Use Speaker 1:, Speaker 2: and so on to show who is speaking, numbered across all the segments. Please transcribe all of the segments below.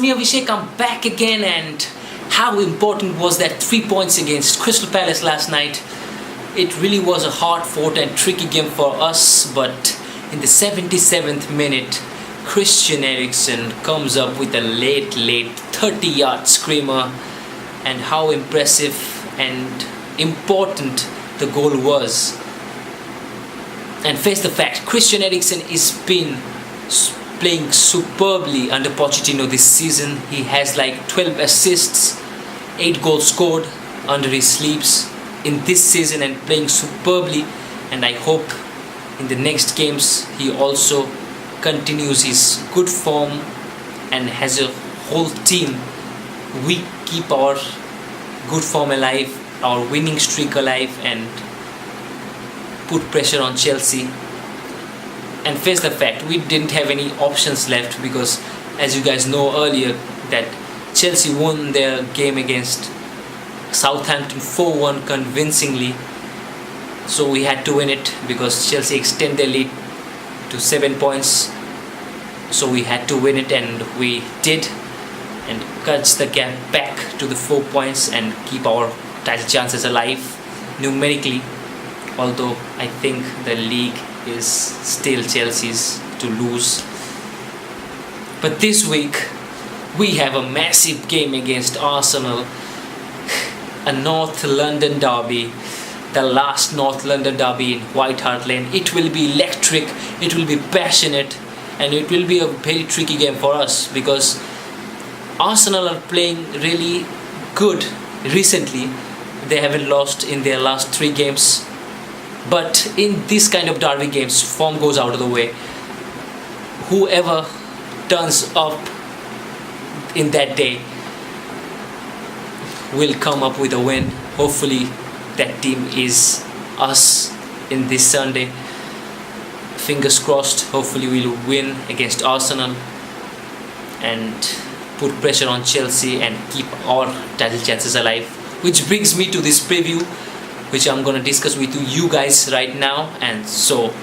Speaker 1: me, Abhishek. I'm back again, and how important was that 3 points against Crystal Palace last night? It really was a hard-fought and tricky game for us, but in the 77th minute, Christian Eriksen comes up with a late 30-yard screamer, and how impressive and important the goal was. And face the fact, Christian Eriksen is been playing superbly under Pochettino this season. He has like 12 assists, 8 goals scored under his sleeves in this season and playing superbly. And I hope in the next games he also continues his good form and has a whole team. We keep our good form alive, our winning streak alive, and put pressure on Chelsea and face the fact we didn't have any options left, because as you guys know earlier that Chelsea won their game against Southampton 4-1 convincingly, so we had to win it because Chelsea extended their lead to 7 points, so we had to win it, and we did, and cuts the gap back to the 4 points and keep our title chances alive numerically, although I think the league is still Chelsea's to lose. But this week we have a massive game against Arsenal, a North London derby, the last North London derby in White Hart Lane. It will be electric, it will be passionate, and it will be a very tricky game for us because Arsenal are playing really good recently. They haven't lost in their last 3 games. But in this kind of derby games, form goes out of the way. Whoever turns up in that day will come up with a win. Hopefully that team is us in this Sunday. Fingers crossed, hopefully we'll win against Arsenal and put pressure on Chelsea and keep our title chances alive. Which brings me to this preview, which I'm going to discuss with you guys right now. And so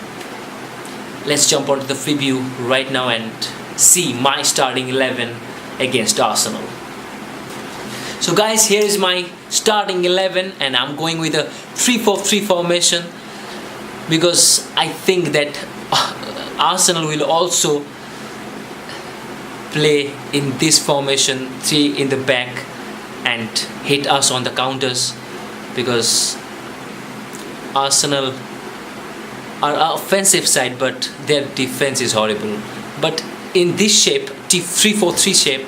Speaker 1: let's jump onto the preview right now and see my starting 11 against Arsenal. So guys, here is my starting 11, and I'm going with a 3-4-3 formation because I think that Arsenal will also play in this formation, 3 in the back, and hit us on the counters, because Arsenal are our offensive side but their defense is horrible. But in this shape, 3-4-3 shape,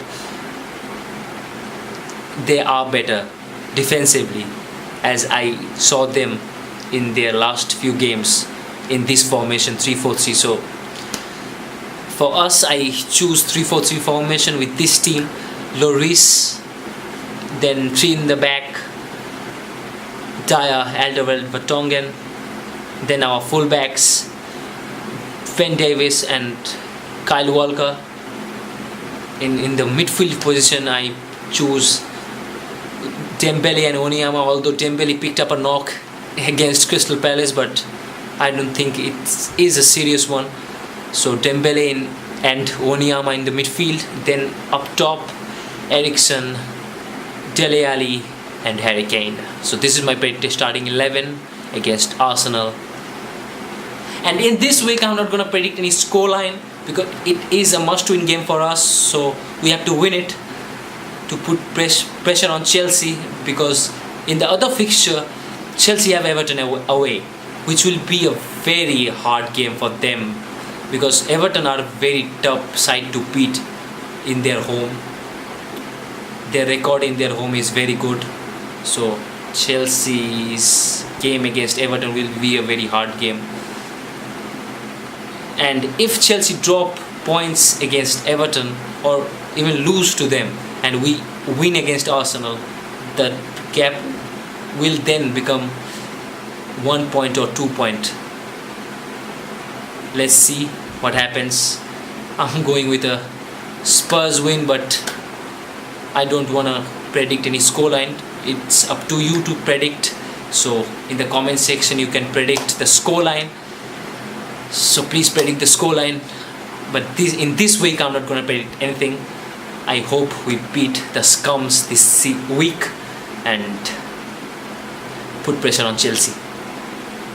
Speaker 1: they are better defensively, as I saw them in their last few games in this formation 3-4-3. So for us, I choose 3-4-3 formation with this team. Lloris, then 3 in the back, Dyer, Alderweireld, Vertonghen. Then our fullbacks, Ben Davies and Kyle Walker. In the midfield position, I choose Dembele and Onyama, although Dembele picked up a knock against Crystal Palace, but I don't think it is a serious one. So Dembele and Onyama in the midfield. Then up top, Eriksen, Dele Alli and Harry Kane. So this is my starting 11 against Arsenal. And in this week, I'm not going to predict any scoreline because it is a must-win game for us. So we have to win it to put pressure on Chelsea, because in the other fixture, Chelsea have Everton away, which will be a very hard game for them, because Everton are a very tough side to beat in their home. Their record in their home is very good. So Chelsea's game against Everton will be a very hard game. And if Chelsea drop points against Everton or even lose to them and we win against Arsenal, the gap will then become 1 point or 2 point. Let's see what happens. I'm going with a Spurs win, but I don't want to predict any scoreline. It's up to you to predict. So in the comment section you can predict the scoreline. So please predict the scoreline. But in this week I'm not going to predict anything. I hope we beat the scums this week and put pressure on Chelsea.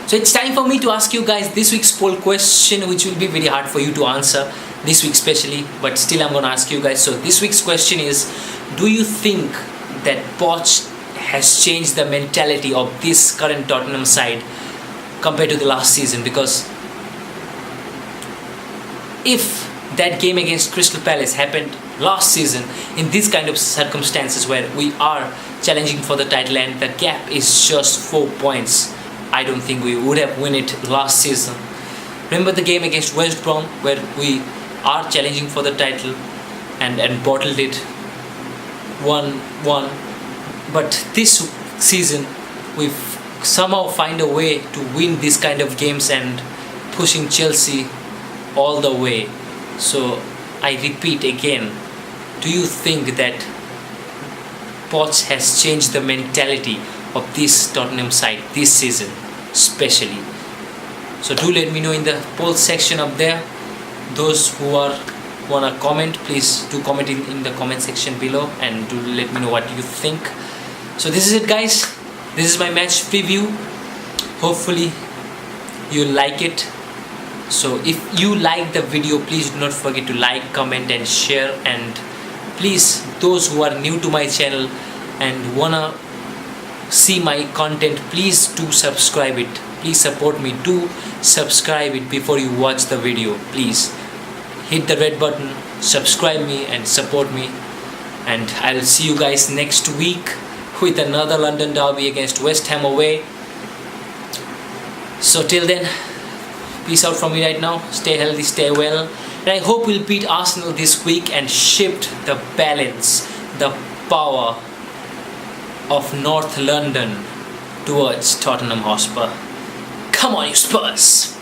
Speaker 1: So it's time for me to ask you guys this week's poll question, which will be very hard for you to answer this week especially, but still I'm gonna ask you guys. So this week's question is, do you think that Poch has changed the mentality of this current Tottenham side compared to the last season? Because if that game against Crystal Palace happened last season in these kind of circumstances where we are challenging for the title and the gap is just 4 points, I don't think we would have won it last season. Remember the game against West Brom where we are challenging for the title and bottled it 1-1. But this season we've somehow find a way to win this kind of games and pushing Chelsea all the way. So I repeat again, do you think that Poch has changed the mentality of this Tottenham side this season especially? So do let me know in the poll section up there. Those who wanna comment, please do comment in the comment section below and do let me know what you think. So this is it guys, this is my match preview. Hopefully you like it. So if you like the video, please do not forget to like, comment and share, and please, those who are new to my channel and wanna see my content, please do subscribe it. Please support me, do subscribe it before you watch the video. Please hit the red button, subscribe me and support me, and I'll see you guys next week with another London derby against West Ham away. So till then, peace out from me right now. Stay healthy, stay well, and I hope we'll beat Arsenal this week and shift the balance, the power of North London towards Tottenham Hotspur. Come on, you Spurs!